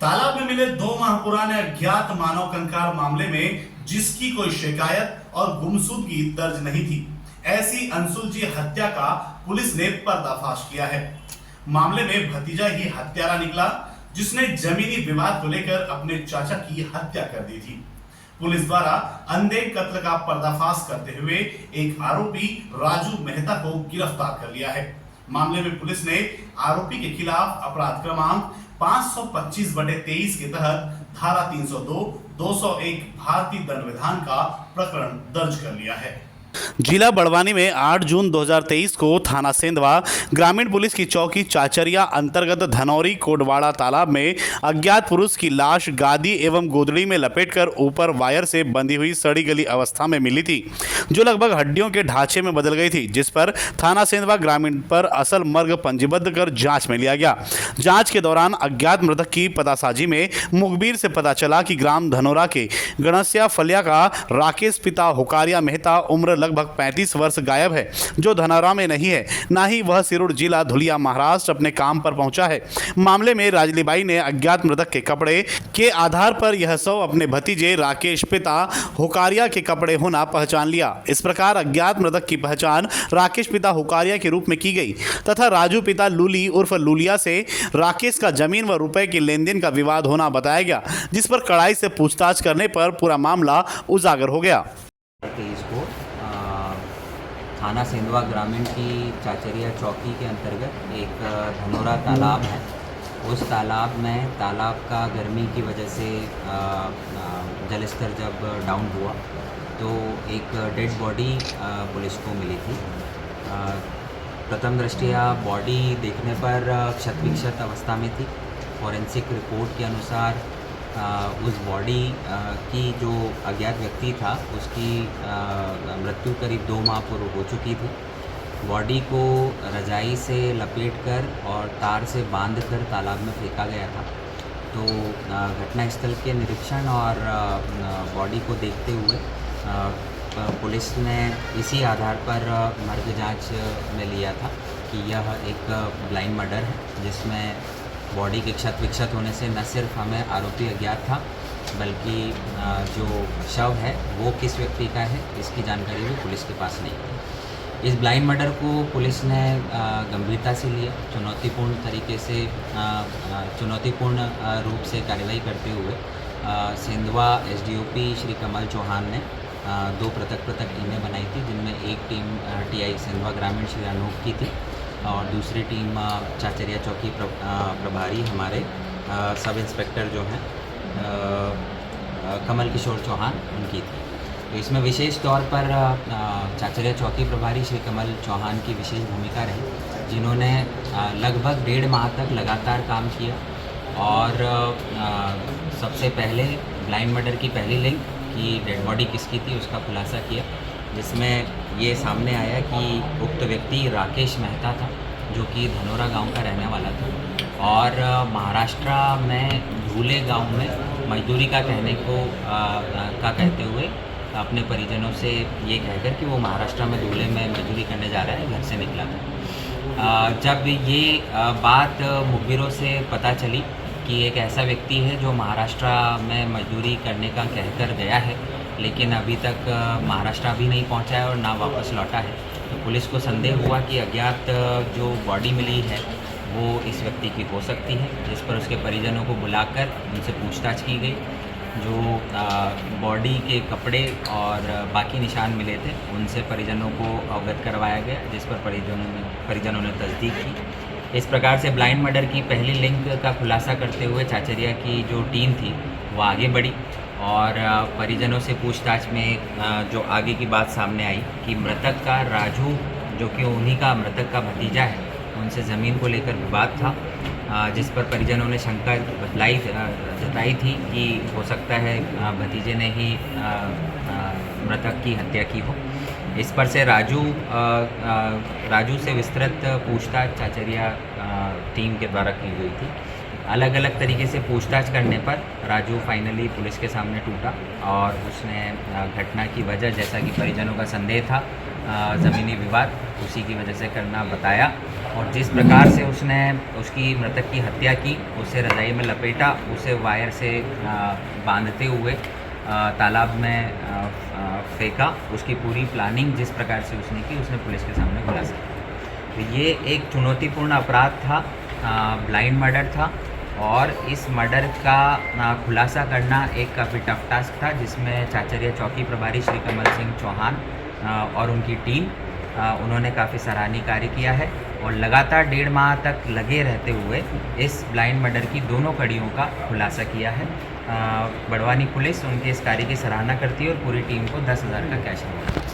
तालाब में मिले 2 माह पुराने अज्ञात मानव कंकाल मामले में जिसकी कोई शिकायत और गुमशुदगी दर्ज नहीं थी, ऐसी अनसुलझी हत्या का पुलिस ने पर्दाफाश किया है। मामले में भतीजा ही हत्यारा निकला, जिसने जमीनी विवाद को लेकर अपने चाचा की हत्या कर दी थी। पुलिस द्वारा अंधे कत्ल का पर्दाफाश करते हुए एक आरोपी राजू मेहता को गिरफ्तार कर लिया है। मामले में पुलिस ने आरोपी के खिलाफ अपराध क्रमांक 525/23 के तहत धारा 302, 201 भारतीय दंड विधान का प्रकरण दर्ज कर लिया है। जिला बड़वानी में 8 जून 2023 को थाना सेंधवा ग्रामीण पुलिस की चौकी चाचरिया अंतर्गत धनौरी कोडवाड़ा तालाब में अज्ञात पुरुष की लाश गादी एवं गोदड़ी में लपेटकर ऊपर वायर से बंधी हुई सड़ी गली अवस्था में मिली थी, जो लगभग हड्डियों के ढांचे में बदल गई थी, जिस पर थाना सेंधवा ग्रामीण पर असल मर्ग पंजीबद्ध कर जाँच में लिया गया। जाँच के दौरान अज्ञात मृतक की पतासाजी में मुखबिर से पता चला कि ग्राम धनौरा के गणस्या फलिया का राकेश पिता हुकारिया मेहता उम्र लगभग 35 वर्ष गायब है, जो धनौरा में नहीं है, ना ही वह सिरुड़ जिला धुलिया महाराष्ट्र अपने काम पर पहुंचा है। मामले में राजलीबाई ने अज्ञात मृतक के कपड़े के आधार पर यह शव अपने भतीजे राकेश पिता हुकारिया के कपड़े होना पहचान लिया। इस प्रकार अज्ञात मृतक की पहचान राकेश पिता हुकारिया के रूप में की गई तथा राजू पिता लूली उर्फ लूलिया से राकेश का जमीन व रुपए के लेन देन का विवाद होना बताया गया, जिस पर कड़ाई से पूछताछ करने पर पूरा मामला उजागर हो गया। थाना सेंधवा ग्रामीण की चाचरिया चौकी के अंतर्गत एक धनौरा तालाब है। उस तालाब में तालाब का गर्मी की वजह से जलस्तर जब डाउन हुआ तो एक डेड बॉडी पुलिस को मिली थी। प्रथम दृष्टया बॉडी देखने पर क्षत विक्षत अवस्था में थी। फॉरेंसिक रिपोर्ट के अनुसार उस बॉडी की जो अज्ञात व्यक्ति था उसकी मृत्यु करीब 2 माह पूर्व हो चुकी थी। बॉडी को रजाई से लपेटकर और तार से बांधकर तालाब में फेंका गया था। तो घटनास्थल के निरीक्षण और बॉडी को देखते हुए पुलिस ने इसी आधार पर मर्ग जांच में लिया था कि यह एक ब्लाइंड मर्डर है, जिसमें बॉडी के क्षत विक्षत होने से न सिर्फ हमें आरोपी अज्ञात था, बल्कि जो शव है वो किस व्यक्ति का है इसकी जानकारी भी पुलिस के पास नहीं है। इस ब्लाइंड मर्डर को पुलिस ने गंभीरता से लिया। चुनौतीपूर्ण तरीके से चुनौतीपूर्ण रूप से कार्रवाई करते हुए सेंधवा एसडीओपी श्री कमल चौहान ने 2 पृथक टीमें बनाई थी, जिनमें एक टीम टीआई सेंधवा ग्रामीण श्री अनूप की थी और दूसरी टीम चाचरिया चौकी प्रभारी हमारे सब इंस्पेक्टर जो हैं कमल किशोर चौहान उनकी थी। तो इसमें विशेष तौर पर चाचरिया चौकी प्रभारी श्री कमल चौहान की विशेष भूमिका रही, जिन्होंने लगभग 1.5 माह तक लगातार काम किया और सबसे पहले ब्लाइंड मर्डर की पहली लिंक कि डेड बॉडी किसकी थी उसका खुलासा किया, जिसमें ये सामने आया कि उक्त व्यक्ति राकेश मेहता था, जो कि धनौरा गांव का रहने वाला था और महाराष्ट्र में धूले गांव में मजदूरी का कहते हुए अपने परिजनों से ये कहकर कि वो महाराष्ट्र में धूले में मजदूरी करने जा रहा है, घर से निकला था। जब ये बात मुखबिरों से पता चली कि एक ऐसा व्यक्ति है जो महाराष्ट्र में मजदूरी करने का कहकर गया है, लेकिन अभी तक महाराष्ट्र भी नहीं पहुंचा है और ना वापस लौटा है, तो पुलिस को संदेह हुआ कि अज्ञात जो बॉडी मिली है वो इस व्यक्ति की हो सकती है, जिस पर उसके परिजनों को बुलाकर उनसे पूछताछ की गई। जो बॉडी के कपड़े और बाकी निशान मिले थे उनसे परिजनों को अवगत करवाया गया, जिस पर परिजनों ने तस्दीक की। इस प्रकार से ब्लाइंड मर्डर की पहली लिंक का खुलासा करते हुए चाचरिया की जो टीम थी वो आगे बढ़ी और परिजनों से पूछताछ में जो आगे की बात सामने आई कि मृतक का राजू, जो कि उन्हीं का मृतक का भतीजा है, उनसे ज़मीन को लेकर विवाद था, जिस पर परिजनों ने शंका जताई थी कि हो सकता है भतीजे ने ही मृतक की हत्या की हो। इस पर से राजू से विस्तृत पूछताछ चाचरिया टीम के द्वारा की गई थी। अलग अलग तरीके से पूछताछ करने पर राजू फाइनली पुलिस के सामने टूटा और उसने घटना की वजह, जैसा कि परिजनों का संदेह था ज़मीनी विवाद, उसी की वजह से करना बताया और जिस प्रकार से उसने उसकी मृतक की हत्या की, उसे रज़ाई में लपेटा, उसे वायर से बांधते हुए तालाब में फेंका, उसकी पूरी प्लानिंग जिस प्रकार से उसने की, उसने पुलिस के सामने खुलासा किया। तो ये एक चुनौतीपूर्ण अपराध था, ब्लाइंड मर्डर था, और इस मर्डर का खुलासा करना एक काफ़ी टफ टास्क था, जिसमें चाचरिया चौकी प्रभारी श्री कमल सिंह चौहान और उनकी टीम उन्होंने काफ़ी सराहनीय कार्य किया है, और लगातार 1.5 माह तक लगे रहते हुए इस ब्लाइंड मर्डर की दोनों कड़ियों का खुलासा किया है। बड़वानी पुलिस उनके इस कार्य की सराहना करती है और पूरी टीम को 10,000 का कैश मिला।